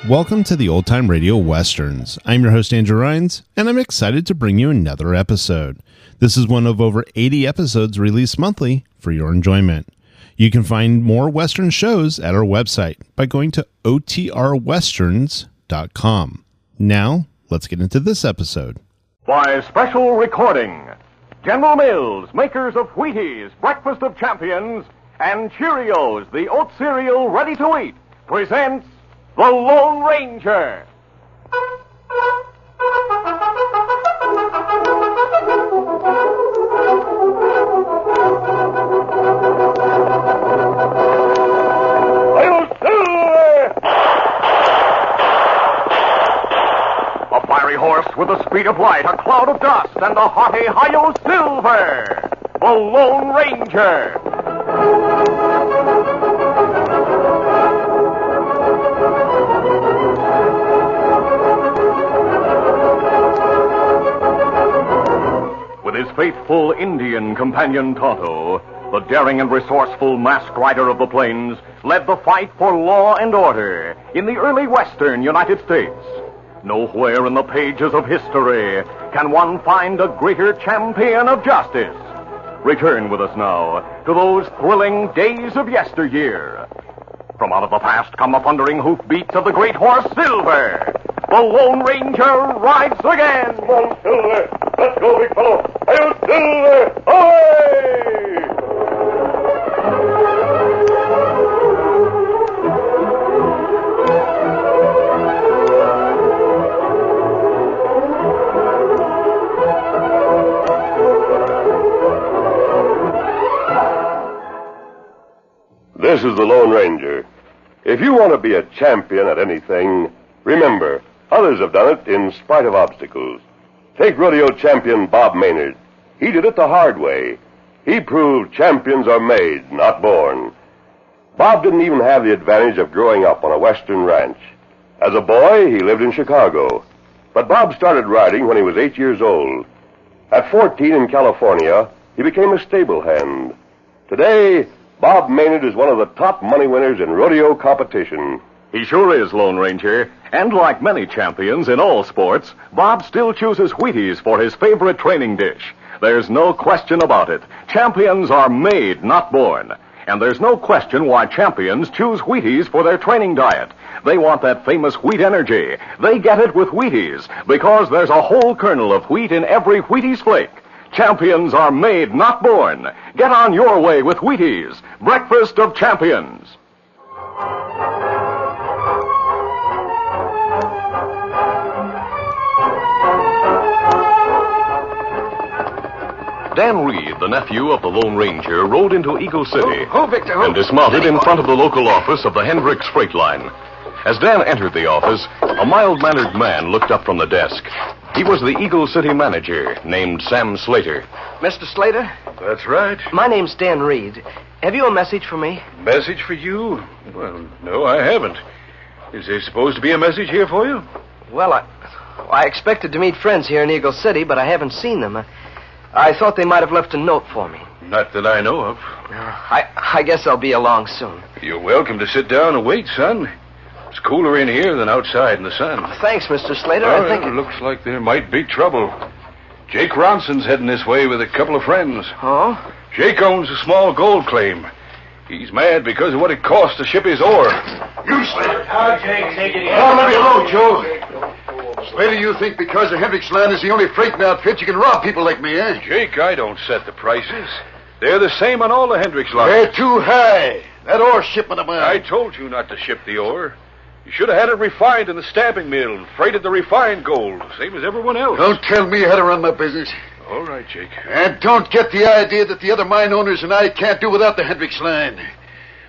Welcome to the Old Time Radio Westerns. I'm your host, Andrew Rhynes, and I'm excited to bring you another episode. This is one of over 80 episodes released monthly for your enjoyment. You can find more Western shows at our website by going to OTRwesterns.com. Now, let's get into this episode. By special recording, General Mills, makers of Wheaties, Breakfast of Champions, and Cheerios, the oat cereal ready to eat, presents The Lone Ranger. A fiery horse with the speed of light, a cloud of dust, and a haughty Hi-Yo Silver, the Lone Ranger. His faithful Indian companion Tonto, the daring and resourceful masked rider of the plains, led the fight for law and order in the early western United States. Nowhere in the pages of history can one find a greater champion of justice. Return with us now to those thrilling days of yesteryear. From out of the past come the thundering hoofbeats of the great horse Silver. The Lone Ranger rides again. Come on, Silver. Let's go, big fellow. Hey, Silver! Away! This is the Lone Ranger. If you want to be a champion at anything, remember, others have done it in spite of obstacles. Take rodeo champion Bob Maynard. He did it the hard way. He proved champions are made, not born. Bob didn't even have the advantage of growing up on a western ranch. As a boy, he lived in Chicago. But Bob started riding when he was 8 years old. At 14 in California, he became a stable hand. Today, Bob Maynard is one of the top money winners in rodeo competition. He sure is, Lone Ranger. And like many champions in all sports, Bob still chooses Wheaties for his favorite training dish. There's no question about it. Champions are made, not born. And there's no question why champions choose Wheaties for their training diet. They want that famous wheat energy. They get it with Wheaties because there's a whole kernel of wheat in every Wheaties flake. Champions are made, not born. Get on your way with Wheaties, Breakfast of Champions. Dan Reed, the nephew of the Lone Ranger, rode into Eagle City Victor, and dismounted in front of the local office of the Hendricks Freight Line. As Dan entered the office, a mild-mannered man looked up from the desk. He was the Eagle City manager, named Sam Slater. Mr. Slater? That's right. My name's Dan Reed. Have you a message for me? Message for you? Well, no, I haven't. Is there supposed to be a message here for you? Well, I expected to meet friends here in Eagle City, but I haven't seen them. I thought they might have left a note for me. Not that I know of. I guess I'll be along soon. You're welcome to sit down and wait, son. It's cooler in here than outside in the sun. Thanks, Mr. Slater. Oh, I think it looks like there might be trouble. Jake Ronson's heading this way with a couple of friends. Oh? Jake owns a small gold claim. He's mad because of what it cost to ship his ore. You, Slater. Now, Jake, take it easy. Oh, let me alone, Joe. Slater, you think because the Hendricks land is the only freight outfit you can rob people like me, eh? Jake, I don't set the prices. They're the same on all the Hendricks lines. They're too high. That ore shipment of mine. I told you not to ship the ore. You should have had it refined in the stamping mill and freighted the refined gold, same as everyone else. Don't tell me how to run my business. All right, Jake. And don't get the idea that the other mine owners and I can't do without the Hendricks line.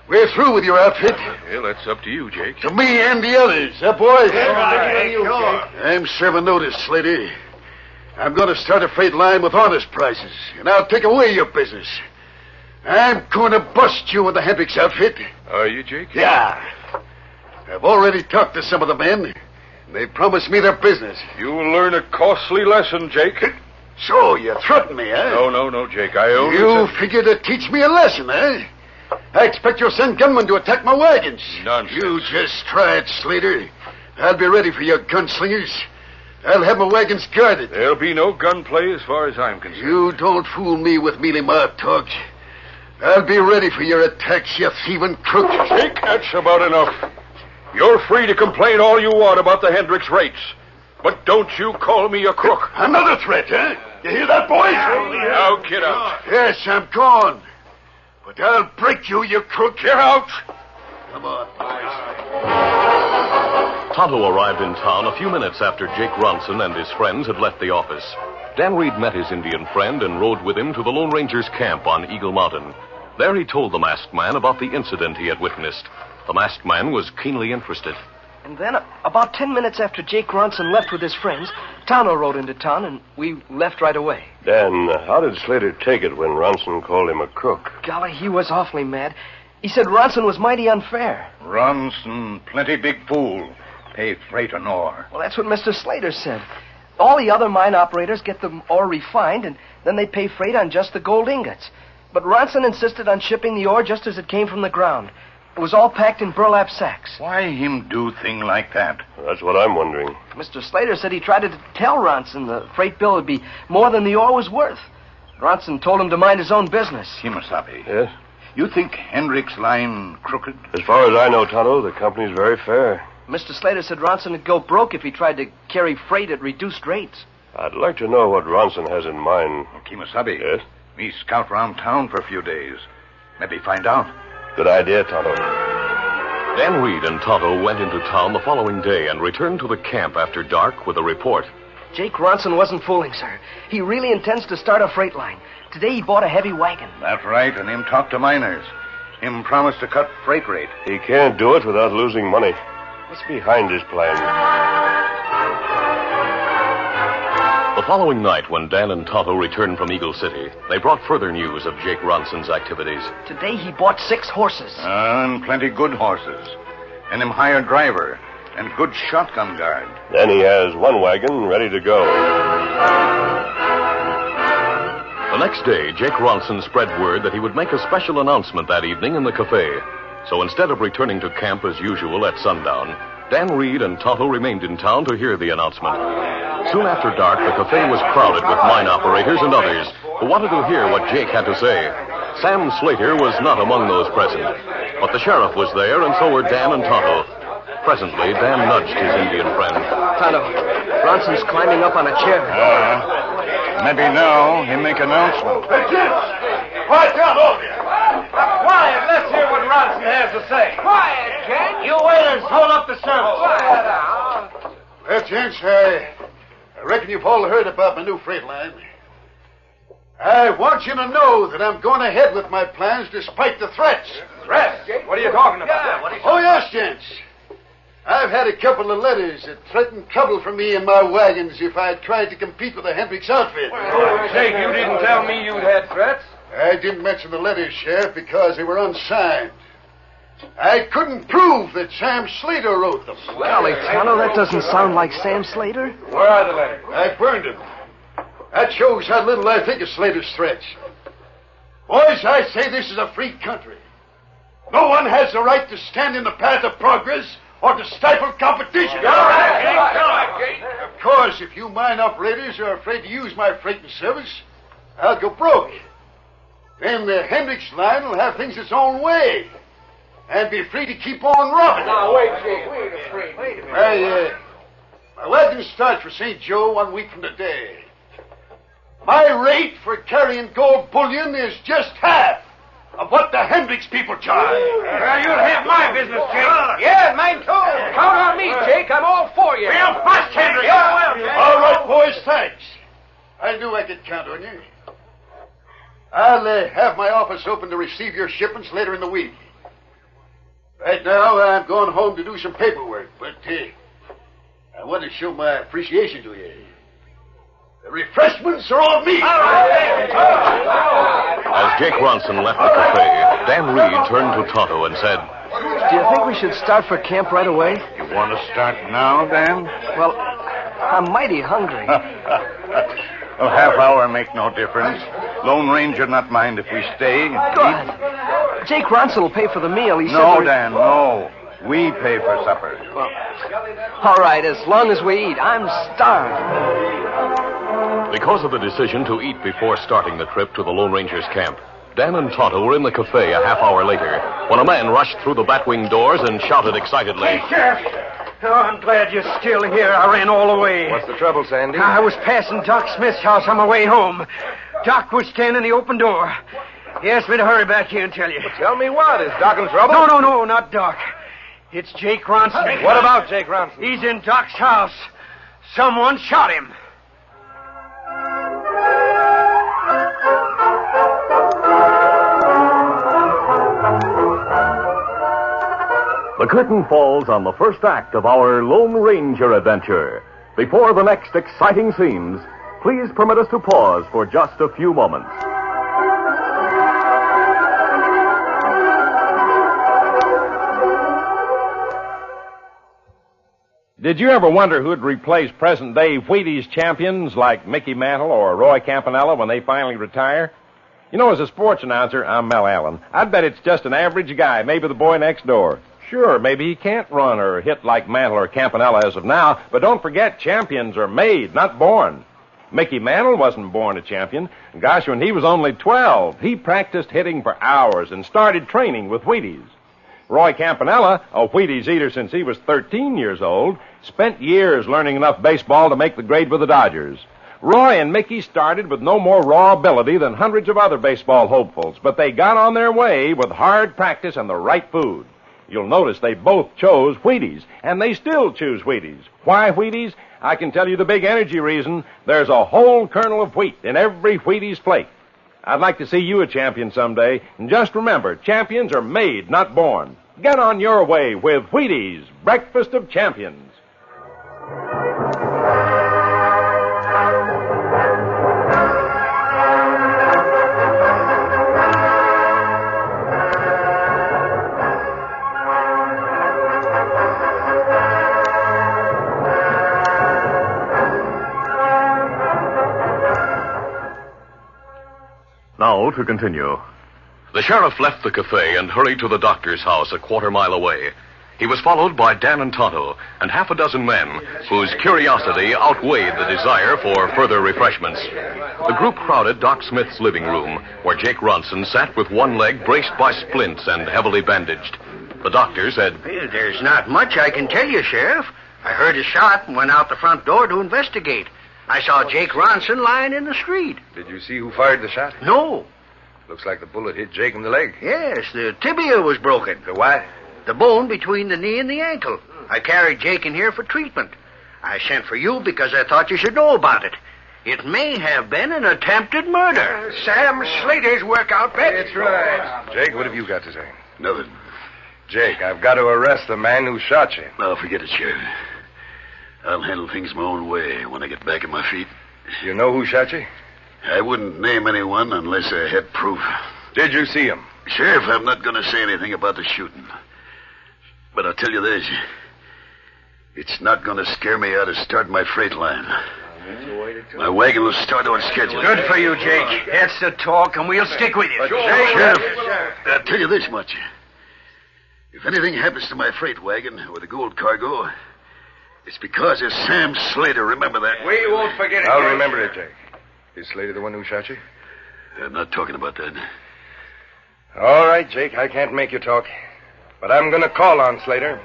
We're through with your outfit. Well, that's up to you, Jake. To me and the others, boys? Right. I'm serving notice, Slater. I'm going to start a freight line with honest prices, and I'll take away your business. I'm going to bust you with the Hendricks outfit. Are you, Jake? Yeah. I've already talked to some of the men. They promised me their business. You will learn a costly lesson, Jake. So, you threaten me, eh? No, Jake. I only You said... figure to teach me a lesson, eh? I expect you'll send gunmen to attack my wagons. Nonsense. You just try it, Slater. I'll be ready for your gunslingers. I'll have my wagons guarded. There'll be no gunplay as far as I'm concerned. You don't fool me with mealy-mouthed talk. I'll be ready for your attacks, you thieving crook. Jake, that's about enough. You're free to complain all you want about the Hendricks rates. But don't you call me a crook. Another threat, eh? You hear that, boys? Now get out. Yes, I'm gone. But I'll break you, you crook. Get out. Come on, boys. Tonto arrived in town a few minutes after Jake Ronson and his friends had left the office. Dan Reed met his Indian friend and rode with him to the Lone Ranger's camp on Eagle Mountain. There he told the masked man about the incident he had witnessed. The masked man was keenly interested. And then, about 10 minutes after Jake Ronson left with his friends, Tonto rode into town, and we left right away. Dan, how did Slater take it when Ronson called him a crook? Golly, he was awfully mad. He said Ronson was mighty unfair. Ronson, plenty big fool. Pay freight and ore. Well, that's what Mr. Slater said. All the other mine operators get the ore refined, and then they pay freight on just the gold ingots. But Ronson insisted on shipping the ore just as it came from the ground. It was all packed in burlap sacks. Why him do thing like that? That's what I'm wondering. Mr. Slater said he tried to tell Ronson the freight bill would be more than the ore was worth. Ronson told him to mind his own business. Kimasabi. Yes? You think Hendrick's line crooked? As far as I know, Tonto, the company's very fair. Mr. Slater said Ronson would go broke if he tried to carry freight at reduced rates. I'd like to know what Ronson has in mind. Kimasabi. Yes? Me scout round town for a few days. Maybe find out. Good idea, Tonto. Dan Reed and Tonto went into town the following day and returned to the camp after dark with a report. Jake Ronson wasn't fooling, sir. He really intends to start a freight line. Today he bought a heavy wagon. That's right, and him talk to miners. Him promised to cut freight rate. He can't do it without losing money. What's behind his plan? The following night, when Dan and Tonto returned from Eagle City, they brought further news of Jake Ronson's activities. Today he bought 6 horses. And plenty good horses. And him hired driver. And good shotgun guard. Then he has one wagon ready to go. The next day, Jake Ronson spread word that he would make a special announcement that evening in the cafe. So instead of returning to camp as usual at sundown, Dan Reed and Tonto remained in town to hear the announcement. Soon after dark, the cafe was crowded with mine operators and others who wanted to hear what Jake had to say. Sam Slater was not among those present, but the sheriff was there, and so were Dan and Tonto. Presently, Dan nudged his Indian friend. Tonto, Ronson's climbing up on a chair. Maybe now he make announcement. Quiet down, all of you. Quiet, let's hear what Ronson has to say. Quiet, Jake. You waiters, hold up the service. Quiet down. Well, gents, I reckon you've all heard about my new freight line. I want you to know that I'm going ahead with my plans despite the threats. Threats? What are you talking about? Oh, yes, gents. I've had a couple of letters that threatened trouble for me and my wagons if I tried to compete with the Hendricks outfit. Jake, you didn't tell me you'd had threats. I didn't mention the letters, Sheriff, because they were unsigned. I couldn't prove that Sam Slater wrote them. Golly, Tonto, that doesn't sound like Sam Slater. Where are the letters? I burned them. That shows how little I think of Slater's threats. Boys, I say this is a free country. No one has the right to stand in the path of progress or to stifle competition. Of course, if you mine operators are afraid to use my freighting service, I'll go broke. Then the Hendricks line will have things its own way and be free to keep on robbing. Now, wait, Jake. Wait a minute. My wagon starts for St. Joe 1 week from today. My rate for carrying gold bullion is just half of what the Hendricks people charge. Well, you'll have my business, Jake. Yeah, mine too. Count on me, Jake. I'm all for you. We'll bust Hendricks. All right, boys, thanks. I knew I could count on you. I'll have my office open to receive your shipments later in the week. Right now, I'm going home to do some paperwork, but I want to show my appreciation to you. The refreshments are on me. As Jake Ronson left the cafe, Dan Reed turned to Tonto and said, Do you think we should start for camp right away? You want to start now, Dan? Well, I'm mighty hungry. A half hour make no difference. Lone Ranger not mind if we stay. Good. Jake Ronson will pay for the meal. He No, said Dan, no. We pay for supper. Well, all right, as long as we eat. I'm starved. Because of the decision to eat before starting the trip to the Lone Ranger's camp, Dan and Tonto were in the cafe a half hour later when a man rushed through the batwing doors and shouted excitedly, Hey, Sheriff! Oh, I'm glad you're still here. I ran all the way. What's the trouble, Sandy? I was passing Doc Smith's house on my way home. Doc was standing in the open door. He asked me to hurry back here and tell you. Tell me what? Is Doc in trouble? No, not Doc. It's Jake Ronson. What about Jake Ronson? He's in Doc's house. Someone shot him. The curtain falls on the first act of our Lone Ranger adventure. Before the next exciting scenes, please permit us to pause for just a few moments. Did you ever wonder who'd replace present-day Wheaties champions like Mickey Mantle or Roy Campanella when they finally retire? You know, as a sports announcer, I'm Mel Allen. I'd bet it's just an average guy, maybe the boy next door. Sure, maybe he can't run or hit like Mantle or Campanella as of now, but don't forget, champions are made, not born. Mickey Mantle wasn't born a champion. Gosh, when he was only 12, he practiced hitting for hours and started training with Wheaties. Roy Campanella, a Wheaties eater since he was 13 years old, spent years learning enough baseball to make the grade with the Dodgers. Roy and Mickey started with no more raw ability than hundreds of other baseball hopefuls, but they got on their way with hard practice and the right food. You'll notice they both chose Wheaties, and they still choose Wheaties. Why Wheaties? I can tell you the big energy reason. There's a whole kernel of wheat in every Wheaties plate. I'd like to see you a champion someday, and just remember, champions are made, not born. Get on your way with Wheaties, breakfast of champions. Now to continue. The sheriff left the cafe and hurried to the doctor's house a quarter-mile away. He was followed by Dan and Tonto and half a dozen men whose curiosity outweighed the desire for further refreshments. The group crowded Doc Smith's living room, where Jake Ronson sat with one leg braced by splints and heavily bandaged. The doctor said, Well, there's not much I can tell you, Sheriff. I heard a shot and went out the front door to investigate. I saw Jake Ronson lying in the street. Did you see who fired the shot? No. Looks like the bullet hit Jake in the leg. Yes, the tibia was broken. The what? The bone between the knee and the ankle. I carried Jake in here for treatment. I sent for you because I thought you should know about it. It may have been an attempted murder. Sam Slater's workout, bet. That's right. Jake, what have you got to say? Nothing. Jake, I've got to arrest the man who shot you. Oh, forget it, Sheriff. I'll handle things my own way when I get back on my feet. You know who shot you? I wouldn't name anyone unless I had proof. Did you see him? Sheriff, I'm not going to say anything about the shooting. But I'll tell you this. It's not going to scare me out of starting my freight line. My wagon will start on schedule. Good for you, Jake. That's the talk, and we'll stick with you. Sheriff, I'll tell you this much. If anything happens to my freight wagon or the gold cargo, it's because of Sam Slater. Remember that. We won't forget it. I'll Jake. remember it, Jake. Is Slater the one who shot you? I'm not talking about that. All right, Jake, I can't make you talk. But I'm going to call on Slater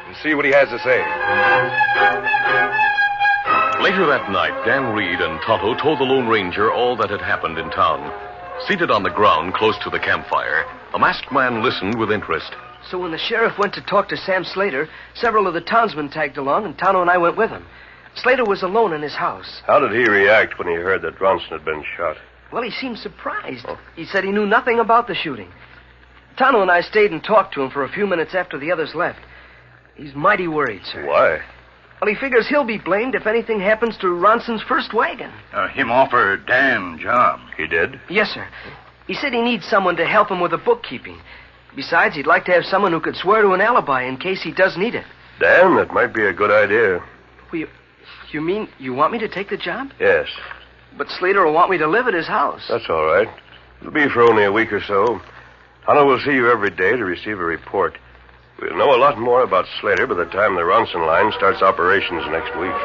and see what he has to say. Later that night, Dan Reed and Tonto told the Lone Ranger all that had happened in town. Seated on the ground close to the campfire, a masked man listened with interest. So when the sheriff went to talk to Sam Slater, several of the townsmen tagged along, and Tonto and I went with him. Slater was alone in his house. How did he react when he heard that Ronson had been shot? Well, he seemed surprised. He said he knew nothing about the shooting. Tonto and I stayed and talked to him for a few minutes after the others left. He's mighty worried, sir. Why? Well, he figures he'll be blamed if anything happens to Ronson's first wagon. Him offer Dan job. He did? Yes, sir. He said he needs someone to help him with the bookkeeping. Besides, he'd like to have someone who could swear to an alibi in case he does need it. Dan, that might be a good idea. Well, you mean you want me to take the job? Yes. But Slater will want me to live at his house. That's all right. It'll be for only a week or so. Tonto will see you every day to receive a report. We'll know a lot more about Slater by the time the Ronson line starts operations next week.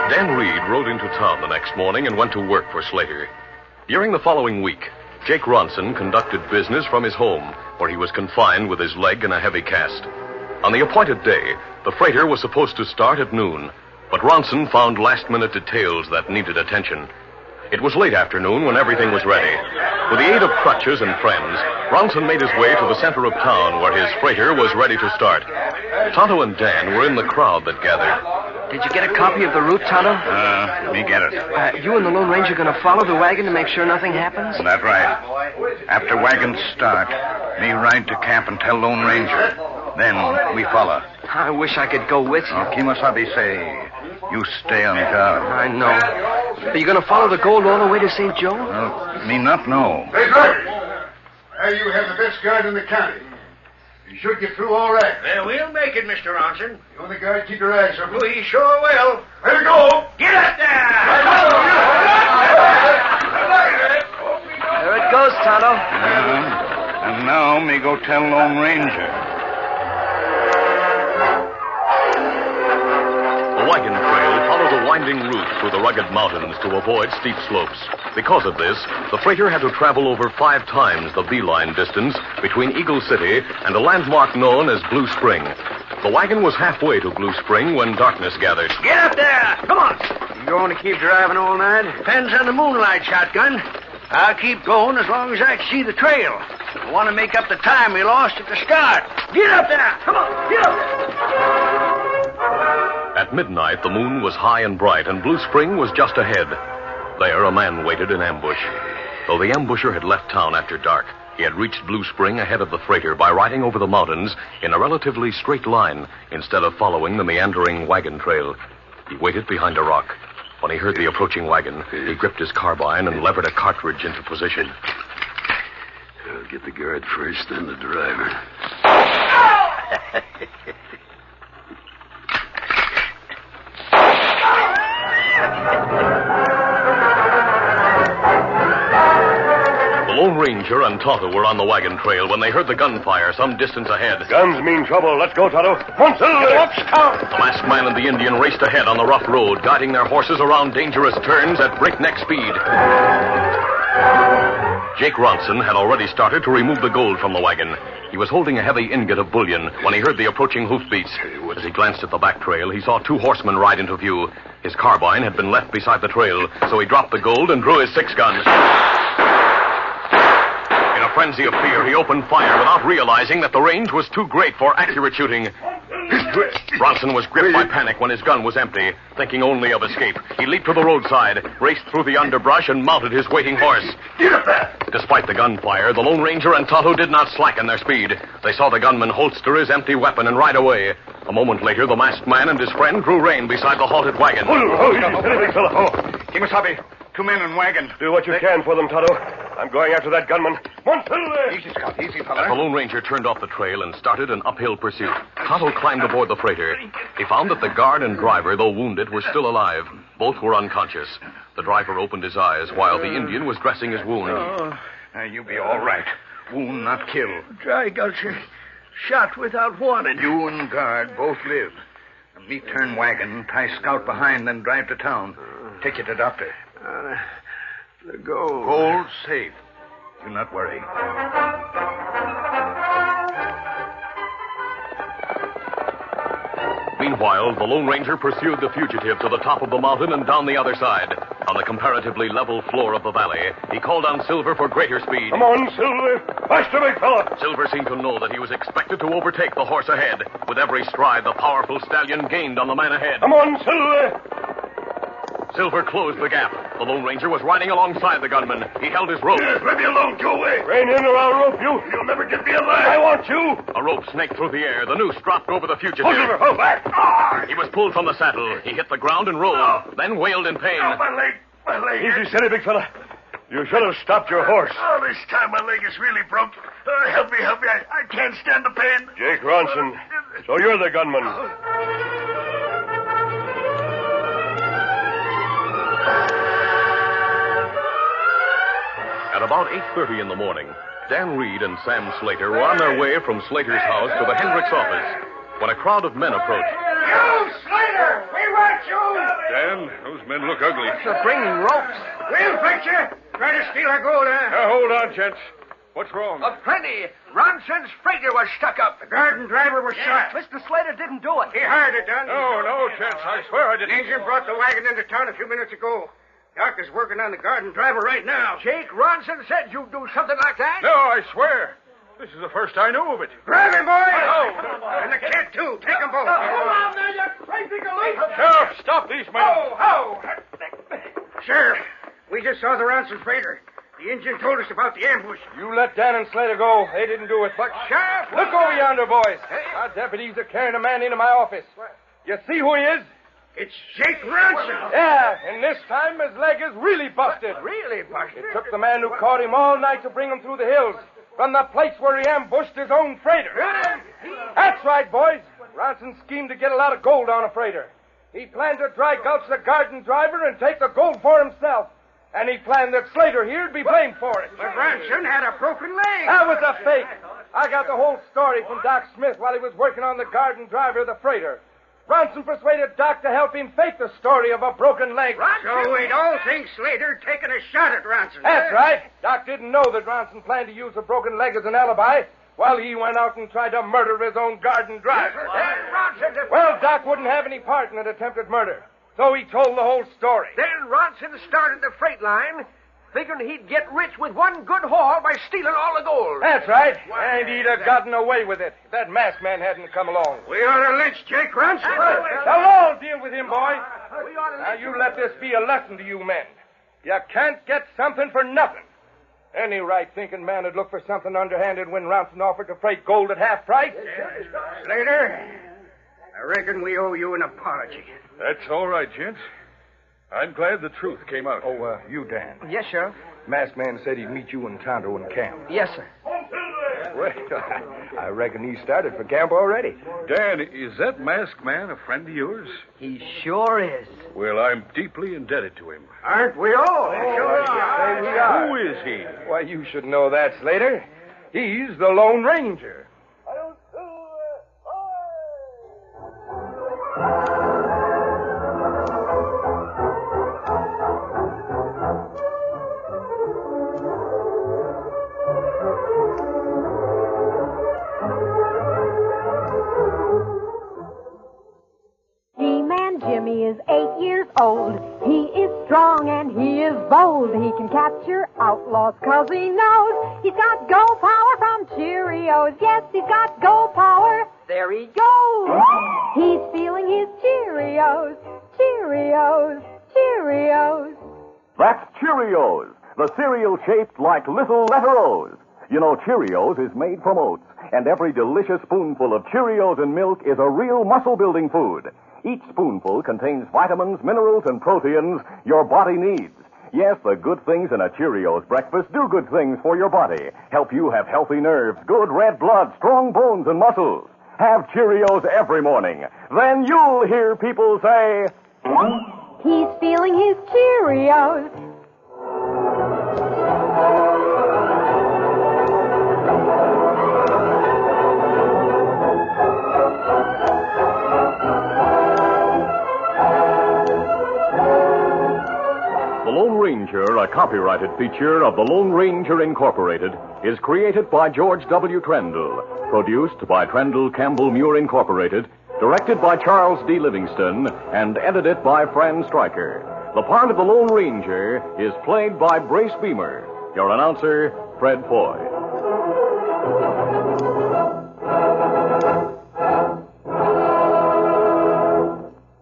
Dan Reed rode into town the next morning and went to work for Slater. During the following week, Jake Ronson conducted business from his home, where he was confined with his leg in a heavy cast. On the appointed day, the freighter was supposed to start at noon, but Ronson found last-minute details that needed attention. It was late afternoon when everything was ready. With the aid of crutches and friends, Ronson made his way to the center of town where his freighter was ready to start. Tonto and Dan were in the crowd that gathered. Did you get a copy of the route, Tonto? Me get it. You and the Lone Ranger going to follow the wagon to make sure nothing happens? That's right. After wagons start, me ride to camp and tell Lone Ranger. Then we follow. I wish I could go with you. Kimasabi say, you stay on guard. I know. Are you going to follow the gold all the way to St. Joe? Me not know. Baker! You have the best guard in the county. You should get through all right. We'll make it, Mr. Ronson. You and the guard keep your eyes open. We sure will. Let it go! Get up there! There it goes, Tonto. And now me go tell Lone Ranger. The wagon trail followed a winding route through the rugged mountains to avoid steep slopes. Because of this, the freighter had to travel over 5 times the beeline distance between Eagle City and a landmark known as Blue Spring. The wagon was halfway to Blue Spring when darkness gathered. Get up there! Come on! You going to keep driving all night? Depends on the moonlight, shotgun. I'll keep going as long as I can see the trail. I want to make up the time we lost at the start. Get up there! Come on, get up there! At midnight, the moon was high and bright, and Blue Spring was just ahead. There, a man waited in ambush. Though the ambusher had left town after dark, he had reached Blue Spring ahead of the freighter by riding over the mountains in a relatively straight line instead of following the meandering wagon trail. He waited behind a rock. When he heard the approaching wagon, he gripped his carbine and levered a cartridge into position. I'll get the guard first, then the driver. The Lone Ranger and Tonto were on the wagon trail when they heard the gunfire some distance ahead. Guns mean trouble. Let's go, Tonto. The masked man and the Indian raced ahead on the rough road, guiding their horses around dangerous turns at breakneck speed. Jake Ronson had already started to remove the gold from the wagon. He was holding a heavy ingot of bullion when he heard the approaching hoofbeats. As he glanced at the back trail, he saw 2 horsemen ride into view. His carbine had been left beside the trail, so he dropped the gold and drew his 6-gun. In a frenzy of fear, he opened fire without realizing that the range was too great for accurate shooting. Ronson was gripped by panic when his gun was empty, thinking only of escape. He leaped to the roadside, raced through the underbrush, and mounted his waiting horse. Get up there! Despite the gunfire, the Lone Ranger and Tonto did not slacken their speed. They saw the gunman holster his empty weapon and ride away. A moment later, the masked man and his friend drew rein beside the halted wagon. Kimasabi, 2 men in wagon. Do what you can for them, Tonto. I'm going after that gunman. Easy, Scout. Easy, fella. The Lone Ranger turned off the trail and started an uphill pursuit. Tonto climbed aboard the freighter. He found that the guard and driver, though wounded, were still alive. Both were unconscious. The driver opened his eyes while the Indian was dressing his wound. You be all right. Wound, not kill. Dry gulcher. Shot without warning. You and guard both live. Me turn wagon, tie Scout behind, then drive to town. Take you to doctor. The gold. Gold safe. Do not worry. Meanwhile, the Lone Ranger pursued the fugitive to the top of the mountain and down the other side. On the comparatively level floor of the valley, he called on Silver for greater speed. Come on, Silver. Faster, big fella. Silver seemed to know that he was expected to overtake the horse ahead. With every stride, the powerful stallion gained on the man ahead. Come on, Silver. Silver closed the gap. The Lone Ranger was riding alongside the gunman. He held his rope. Let me alone. Go away. Rein in or I'll rope you. You'll never get me alive. I want you. A rope snaked through the air. The noose dropped over the fugitive. Silver, hold back. He was pulled from the saddle. He hit the ground and rolled, then wailed in pain. My leg. Easy, steady, big fella. You should have stopped your horse. Oh, this time my leg is really broke. Help me. I can't stand the pain. Jake Ronson. So you're the gunman. At about 8:30 in the morning, Dan Reed and Sam Slater were on their way from Slater's house to the Hendricks office when a crowd of men approached. You, Slater! We want you! Dan, those men look ugly. They're bringing ropes. We'll fix you. Try to steal our gold, huh? Now, hold on, gents. What's wrong? Plenty. Ronson's freighter was stuck up. The garden driver was shot. Mr. Slater didn't do it. He hired it done. No, gents. I swear I The didn't. engine brought the wagon into town a few minutes ago. Doc is working on the garden driver right now. Jake Ronson said you'd do something like that? No, I swear. This is the first I knew of it. Grab him, boys! Oh. And the kid, too. Take them both. Hold on there, you crazy galoot! Sheriff, stop these men. Oh! Sheriff, we just saw the Ronson freighter. The engine told us about the ambush. You let Dan and Slater go. They didn't do it. But, Sheriff! look over yonder, boys. Our deputies are carrying a man into my office. You see who he is? It's Jake Ronson. Yeah, and this time his leg is really busted. Really, Buster? It took the man who caught him all night to bring him through the hills from the place where he ambushed his own freighter. That's right, boys. Ronson schemed to get a lot of gold on a freighter. He planned to dry gulch the garden driver and take the gold for himself. And he planned that Slater here'd be blamed for it. But Ronson had a broken leg. That was a fake. I got the whole story from Doc Smith while he was working on the garden driver of the freighter. Ronson persuaded Doc to help him fake the story of a broken leg. So we'd all think Slater taking a shot at Ronson. That's right. Doc didn't know that Ronson planned to use a broken leg as an alibi while he went out and tried to murder his own garden driver. Well, Doc wouldn't have any part in an attempted murder, so he told the whole story. Then Ronson started the freight line, figuring he'd get rich with one good haul by stealing all the gold. That's right. And he'd have gotten away with it if that masked man hadn't come along. We ought to lynch Jake Ronson. They'll all deal with him, boys. Now, you let this be a lesson to you men. You can't get something for nothing. Any right-thinking man would look for something underhanded when Ronson offered to freight gold at half price. Slater, I reckon we owe you an apology. That's all right, gents. I'm glad the truth came out. Oh, you, Dan. Yes, Sheriff. Masked man said he'd meet you and Tonto in camp. Yes, sir. Well, I reckon he started for camp already. Dan, is that masked man a friend of yours? He sure is. Well, I'm deeply indebted to him. Aren't we all? Say we are. Who is he? Why, you should know that, Slater. He's the Lone Ranger. Jimmy is 8 years old. He is strong and he is bold. He can capture outlaws 'cause he knows he's got go power from Cheerios. Yes, he's got go power. There he goes. He's feeling his Cheerios. Cheerios. Cheerios. That's Cheerios, the cereal shaped like little letter O's. You know, Cheerios is made from oats, and every delicious spoonful of Cheerios and milk is a real muscle-building food. Each spoonful contains vitamins, minerals, and proteins your body needs. Yes, the good things in a Cheerios breakfast do good things for your body. Help you have healthy nerves, good red blood, strong bones, and muscles. Have Cheerios every morning. Then you'll hear people say, He's feeling his Cheerios. The Lone Ranger, a copyrighted feature of the Lone Ranger Incorporated, is created by George W. Trendle, produced by Trendle Campbell Muir Incorporated, directed by Charles D. Livingston, and edited by Fran Striker. The part of the Lone Ranger is played by Brace Beemer. Your announcer, Fred Foy.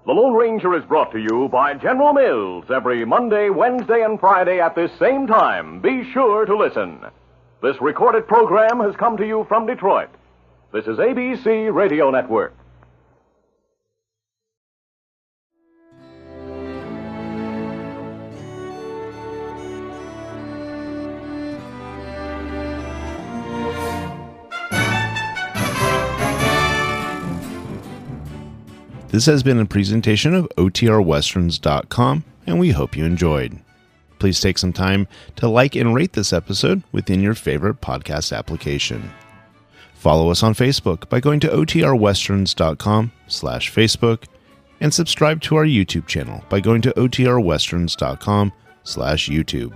The Lone Ranger is brought to you by General Mills every Monday, Wednesday, and Friday at this same time. Be sure to listen. This recorded program has come to you from Detroit. This is ABC Radio Network. This has been a presentation of OTRWesterns.com, and we hope you enjoyed. Please take some time to like and rate this episode within your favorite podcast application. Follow us on Facebook by going to OTRWesterns.com/Facebook, and subscribe to our YouTube channel by going to OTRWesterns.com/YouTube.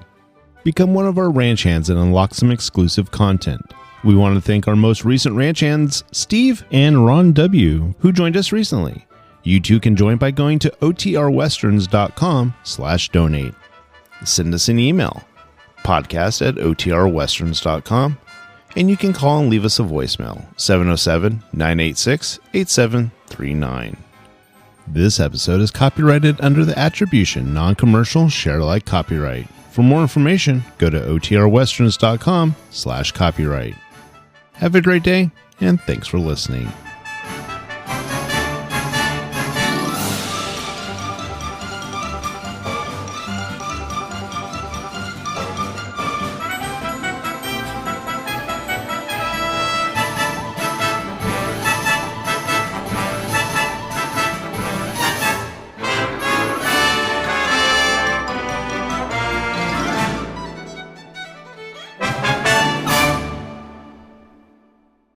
Become one of our ranch hands and unlock some exclusive content. We want to thank our most recent ranch hands, Steve and Ron W., who joined us recently. You too can join by going to OTRWesterns.com/donate. Send us an email, podcast@OTRWesterns.com, and you can call and leave us a voicemail, 707-986-8739. This episode is copyrighted under the attribution, non-commercial, share-alike copyright. For more information, go to OTRWesterns.com/copyright. Have a great day, and thanks for listening.